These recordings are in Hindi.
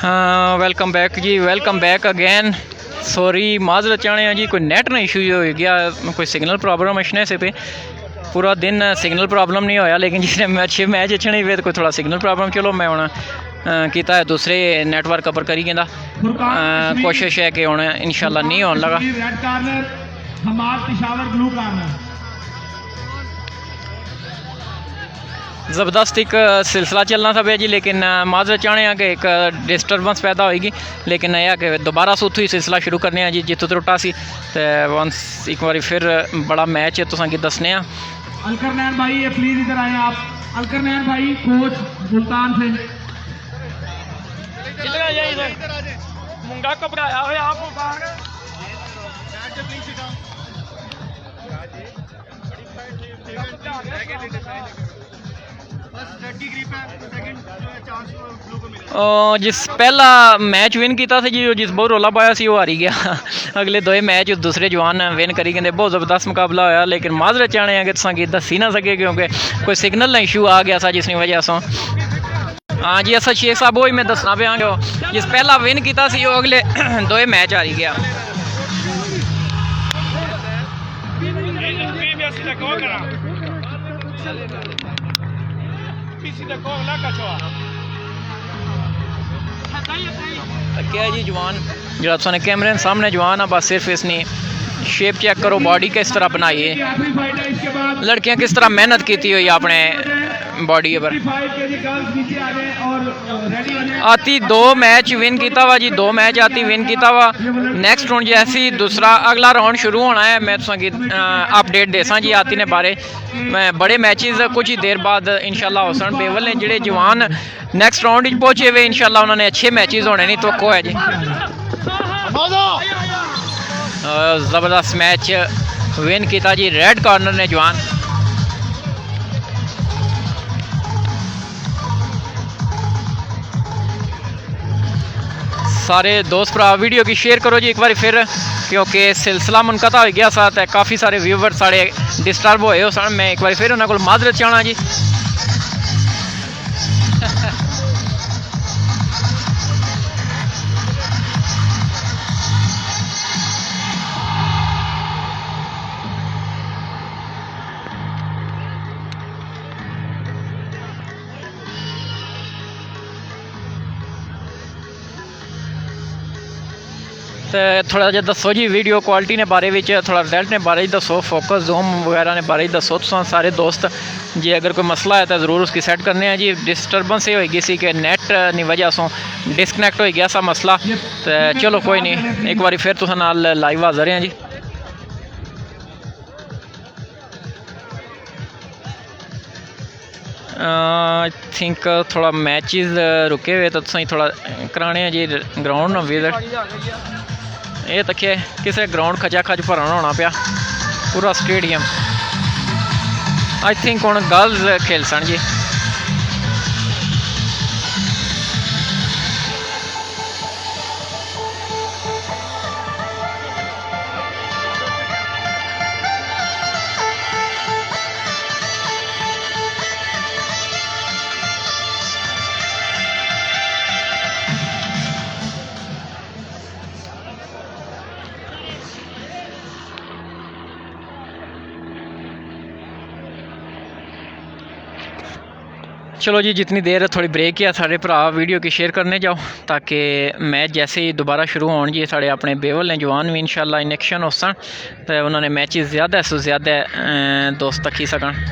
हाँ वेलकम बैक जी, वेलकम बैक अगेन। सॉरी माजरत चाहते हैं जी, कोई नेट ना इशू हो गया, कोई सिग्नल प्रॉब्लम अचने से पे पूरा दिन सिग्नल प्रॉब्लम नहीं होया, लेकिन जिसने मैच अचने हुए तो कोई थोड़ा सिग्नल प्रॉब्लम। चलो मैं हूँ किया है दूसरे नैटवर्क कवर करी कहता कोशिश है कि हूँ इंशाल्लाह नहीं होने लगा। ज़बरदस्त एक सिलसिला चलना था भैया जी, लेकिन माजरत चाहते हैं कि एक डिस्टर्बेंस पैदा होएगी, लेकिन यह कि दोबारा से उत्थों ही सिलसिला शुरू करने हैं जी जितों त्रुटा सी। तो वंस एक बार फिर बड़ा मैच है तुसां की दसने। अलकरनैन भाई ये प्लीज इधर आए आप। अलकरनैन भाई कोच मुल्तान से इधर आ जाइए, इधर मुंगा घबराया हुआ आप जिस पहला मैच विन किया था जी, जिस बहुत रौला पाया सी वो हारी गया। अगले दो मैच दूसरे जवान विन करी गए, बहुत ज़बरदस्त मुकाबला होया, लेकिन माजरत चाहते हैं कि तुम कि दसी ना सके क्योंकि कोई सिग्नल इशू आ गया था जिसकी वजह से। हाँ जी असा शेख साहब वही मैं दसना पाया कि जिस पहला विन किया सी वो अगले दो मैच हारी गया। क्या जी जवान जो तुमने कैमरे सामने जवान है, बस सिर्फ इसने शेप चेक करो, बॉडी किस तरह बनाई है, लड़कियां किस तरह मेहनत की हुई अपने बॉडी पर। आती दो मैच विन किया वा जी, दो मैच आती विन किया वा। नेक्स्ट राउंड जैसी दूसरा अगला राउंड शुरू होना है, मैं तुम अपडेट देसा जी आती ने बारे। मैं बड़े मैचेस कुछ ही देर बाद इंशाल्लाह हो सन। बेवल ने जोड़े जवान नेक्स्ट राउंड पहुंचे हुए इंशाल्लाह उन्होंने अच्छे मैचेस होने नहीं तो है जी। ज़बरदस्त मैच विन किया जी रेड कॉर्नर ने जवान। सारे दोस्त भरा वीडियो की शेयर करो जी एक बार फिर, क्योंकि सिलसिला मुनक़ता हो गया साथ है, काफ़ी सारे व्यूवर साढ़े डिस्टर्ब होए हो सन। मैं एक बार फिर उन्होंने को माजरत चाहना जी। तो थोड़ा जहा दसो जी वीडियो क्वालिटी ने बारे में, थोड़ा रिजल्ट ने बारे दसो, फोकस जूम वगैरह ने बारे दसो तुम सारे दोस्त जी। अगर कोई मसला है तो ज़रूर उसकी सेट करने हैं जी। डिस्टर्बेंस ये होगी सी कि नेट की वजह से डिस्कनैक्ट हो गया सा मसला। तो चलो कोई नहीं, एक बार फिर तुम नाल लाइव हाज़र हैं जी। आई थिंक थोड़ा मैचेस रुके हुए तो तुम थोड़ा कराने हैं जी ग्राउंड विजिट। ये तक किसी ग्राउंड खचा खच भरना होना पाया पूरा स्टेडियम। आई थिंक हुण गर्ल्स खेल सन जी। चलो जी जितनी देर थोड़ी ब्रेक है साढ़े भरा वीडियो की शेयर करने जाओ, ताकि मैच जैसे ही दोबारा शुरू हो जी साढ़े अपने बेवल ने जवान भी इंशाल्लाह इनेक्शन हो सन, तो उन्होंने मैचेस ज़्यादा से ज़्यादा दोस्त तक ही सकन।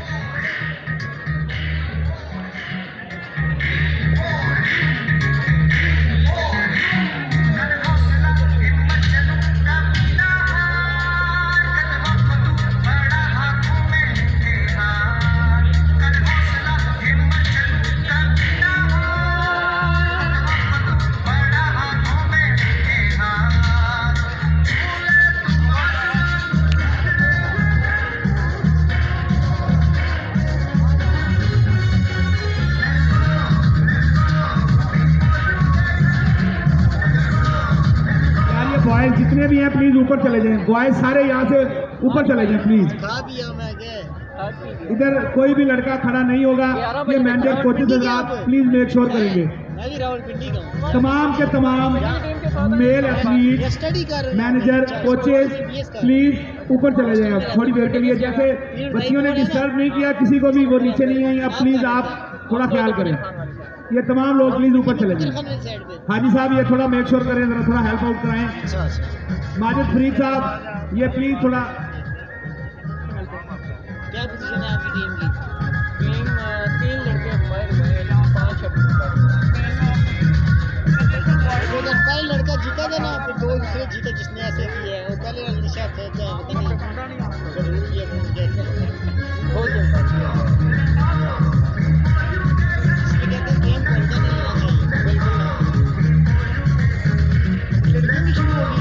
बॉयज जितने भी हैं प्लीज ऊपर चले जाएं। बॉयज सारे यहाँ से ऊपर चले जाएं प्लीज। इधर कोई भी लड़का खड़ा नहीं होगा, ये मैनेजर कोचेस हजरात प्लीज मेक श्योर करेंगे। मैं भी रावलपिंडी का हूँ। तमाम के तमाम मेल एथलीट, स्टडी कर मैनेजर, कोचेज प्लीज ऊपर चले जाएं आप थोड़ी देर के लिए। जैसे बच्चियों ने डिस्टर्ब नहीं किया किसी को भी, वो नीचे नहीं आई, अब प्लीज आप थोड़ा ख्याल करें। ये तमाम लोग प्लीज ऊपर चले जाएं। साइड पे। हाजी साहब ये थोड़ा मेक श्योर करें, जरा थोड़ा हेल्प आउट कराएं। अच्छा अच्छा। माजिद फरीद साहब ये प्लीज थोड़ा। क्या पोजीशन है आपकी टीम की? टीम 3 लड़के बाहर हुए, 5 अभी वो जब पहले लड़का जीता था ना, फिर 2 दूसरे जीते जिसने ऐसे किया है, और पहले वाला निशान था क्या पता नहीं जरूरी है वो कहते हैं गेम खेलते नहीं आना चाहिए बिल्कुल ना। लड़की भी शुरू होगी।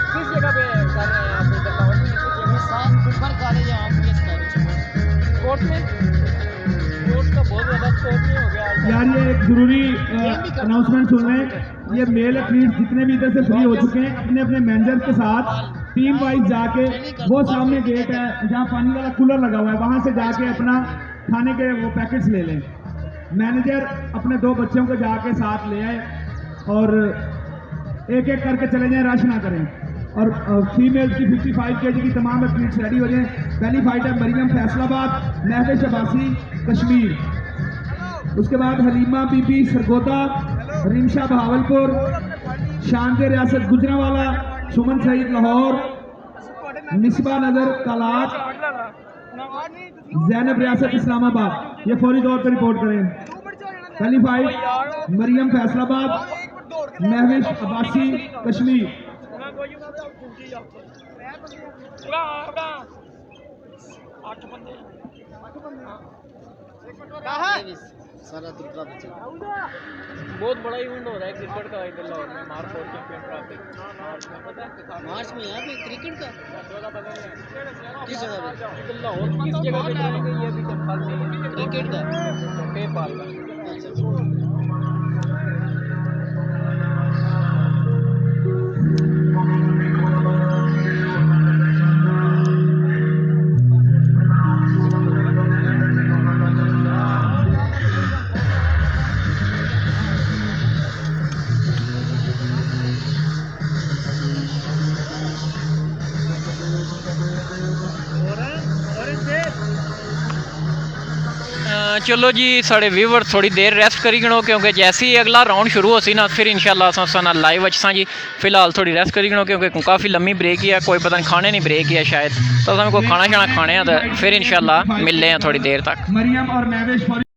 किस जगह पे कर रहे हैं आप इधर लाहौर में? साफ गुलबर कॉलेज है आप किस कॉलेज? स्पोर्ट्स में स्पोर्ट्स का बहुत ज़्यादा स्कोप नहीं हो गया आज। यार ये एक जरूरी अनाउंसमेंट सुन रहे हैं। ये मेल एथलीट जितने भी इधर से फ्री हो चुके हैं अपने अपने मैनेजर के साथ टीम वाइज जाके, वो सामने गेट है जहाँ पानी वाला कूलर लगा हुआ है, वहां से जाके अपना खाने के वो पैकेट्स ले लें। मैनेजर अपने 2 बच्चों को जाके साथ ले आए और एक एक करके चले जाएं, रश ना करें। और फीमेल की 55 kg की तमाम एथलीट्स रेडी हो जाएं। पहली फाइट है मरियम फैसलाबाद, महविश अब्बासी कश्मीर। उसके बाद हलीमा बीबी सरगोदा, रिमशा बहावलपुर, शानजे रियासत गुजरांवाला, सुमन सईद लाहौर, मिसबा नजर कालात, जैनब रियासत इस्लामाबाद। ये फौरी तौर पर रिपोर्ट करें। पहली फाइट मरियम फैसलाबाद, महविश अब्बासी कश्मीर। सारा दुर्गा बच्चा बहुत बड़ा इवेंट हो रहा है क्रिकेट का इधर लाहौर में, मार्च चैंपियन ट्रॉफी मार्च में, पता है? मार्च में यहाँ पे क्रिकेट का किस जगह पे? इधर लाहौर किस जगह पे चली गई है अभी कंफर्म नहीं है। क्रिकेट का पेपाल का। अच्छा अच्छा। चलो जी साढ़े व्यूवर थोड़ी देर रेस्ट करी गणो, क्योंकि जैसे ही अगला राउंड शुरू हो सी ना फिर इंशाल्लाह असां लाइव अच्छा जी। फिलहाल थोड़ी रेस्ट करी गणो क्योंकि काफ़ी लम्मी ब्रेक ही है, कोई पता नहीं खाने नहीं ब्रेक ही है शायद, तो असें कोई खाना शाना खाने तो फिर इंशाल्लाह मिलते हैं थोड़ी देर तक। मरियम और महविश